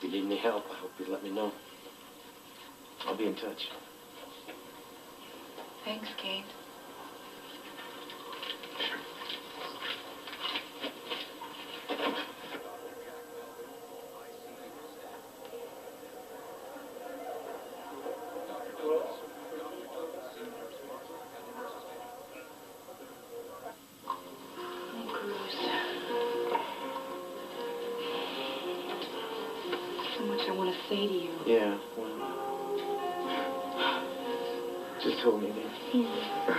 If you need any help, I hope you let me know. I'll be in touch. Thanks, Kate. Say to you. Yeah, well, just hold me there. Yeah.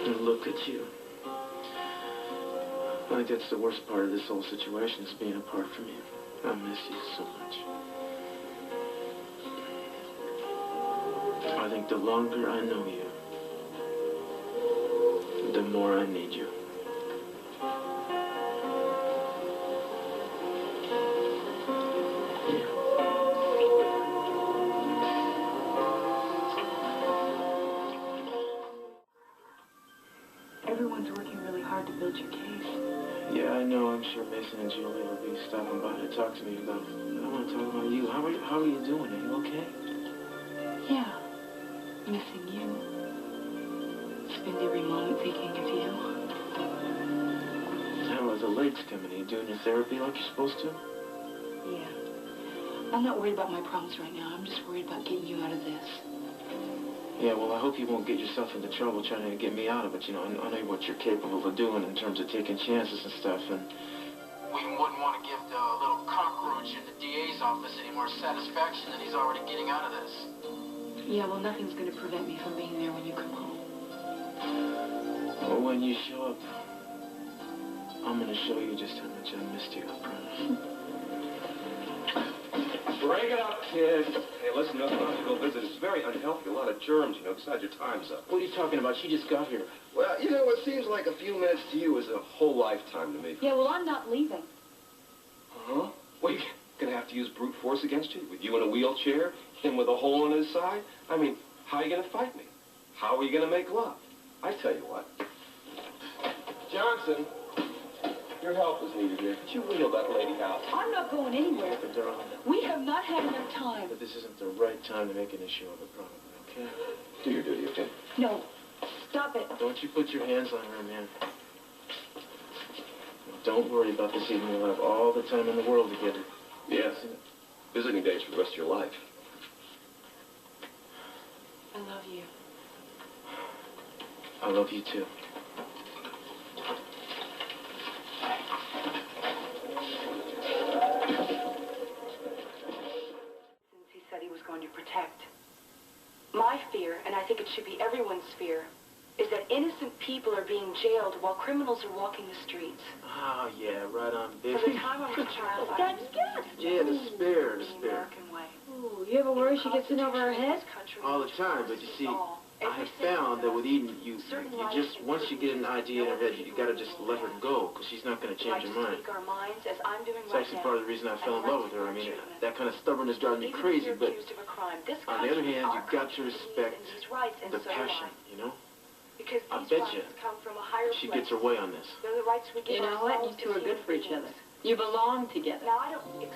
And look at you. I think that's the worst part of this whole situation, is being apart from you. I miss you so much. I think the longer I know you, the more I need you. Everyone's working really hard to build your case. Yeah, I know. I'm sure Mason and Julie will be stopping by to talk to me about it. I want to talk about you. How are you doing? Are you okay? Yeah. Missing you. Spend every moment thinking of you. How are the legs coming? Are you doing your therapy like you're supposed to? Yeah. I'm not worried about my problems right now. I'm just worried about getting you out of this. Yeah, well, I hope you won't get yourself into trouble trying to get me out of it. You know, I know what you're capable of doing in terms of taking chances and stuff, and... We wouldn't want to give the little cockroach in the DA's office any more satisfaction than he's already getting out of this. Yeah, well, nothing's going to prevent me from being there when you come home. Well, when you show up, I'm going to show you just how much I missed you, I promise. Break it up, kid. Hey, listen, nothing wrong to go visit. It's very unhealthy. A lot of germs, you know. Besides, your time's up. What are you talking about? She just got here. Well, you know, what seems like a few minutes to you is a whole lifetime to me. Yeah, well, I'm not leaving. Huh? Well, you're going to have to use brute force against you? With you in a wheelchair? Him with a hole in his side? I mean, how are you going to fight me? How are you going to make love? I tell you what. Johnson, your help is needed here. Could you wheel that lady out? I'm not going anywhere. But, darling... We have not had enough time. But this isn't the right time to make an issue of it, probably, okay? Do your duty, okay? No. Stop it. Don't you put your hands on her, man. Don't worry about this evening. We'll have all the time in the world together. Yes. Visiting days for the rest of your life. I love you. I love you, too. Since he said he was going to protect. My fear, and I think it should be everyone's fear, is that innocent people are being jailed while criminals are walking the streets. Oh, yeah, right on, baby. For the time I was a child, That's good. Yeah, despair. the American way. Ooh, you ever worry she gets in over her head? All the time, but you see, I have found that with Eden, you just, once you get an idea in her head, you gotta just let her go, because she's not gonna change her mind. It's actually part of the reason I fell in love with her. I mean, that kind of stubbornness drives me crazy, but on the other hand, you've got to respect the passion, you know? I bet you she gets her way on this. You know what? You two are good for each other. You belong together.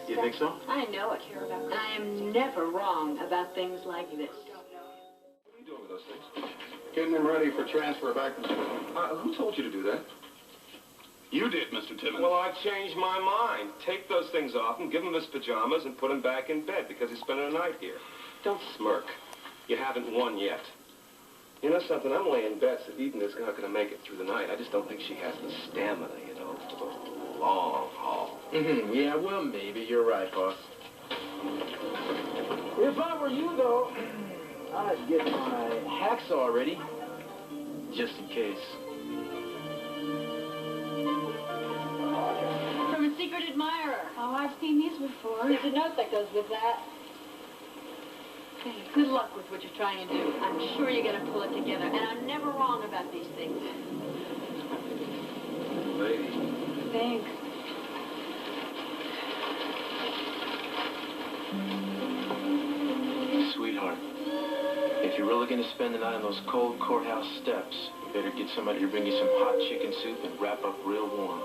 You think so? I know it. And I am never wrong about things like this. What are you doing with those things? Getting them ready for transfer back to school. Who told you to do that? You did, Mr. Timmons. Well, I changed my mind. Take those things off and give him his pajamas and put him back in bed because he's spending the night here. Don't smirk. You haven't won yet. You know something? I'm laying bets that Eden is not going to make it through the night. I just don't think she has the stamina, you know, for the long haul. Yeah, well, maybe. You're right, boss. If I were you, though, I'd get my hacksaw ready, just in case. From a secret admirer. Oh, I've seen these before. There's a note that goes with that. Hey, good luck with what you're trying to do. I'm sure you're going to pull it together. And I'm never wrong about these things. Lady. Thanks. Sweetheart, if you're really going to spend the night on those cold courthouse steps, you better get somebody to bring you some hot chicken soup and wrap up real warm.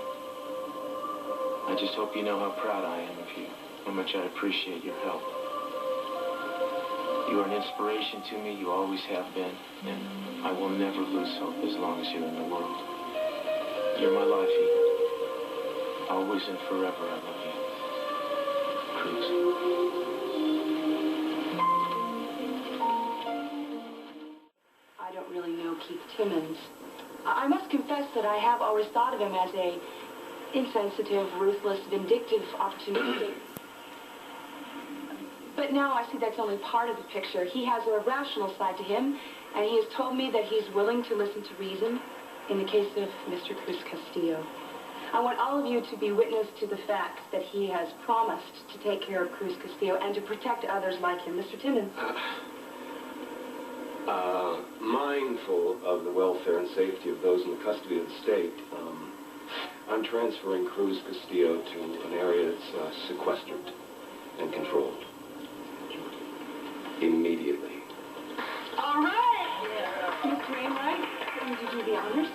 I just hope you know how proud I am of you, how much I appreciate your help. You are an inspiration to me, you always have been, and I will never lose hope as long as you're in the world. You're my life, Eden. Always and forever, I love you. Cruz. I don't really know Keith Timmons. I must confess that I have always thought of him as a insensitive, ruthless, vindictive, opportunistic. But now I see that's only part of the picture. He has a rational side to him, and he has told me that he's willing to listen to reason in the case of Mr. Cruz Castillo. I want all of you to be witness to the fact that he has promised to take care of Cruz Castillo and to protect others like him. Mr. Timmons. Mindful of the welfare and safety of those in the custody of the state, I'm transferring Cruz Castillo to an area that's sequestered and controlled. Immediately. All right! Mr. Wainwright, would you do the honors?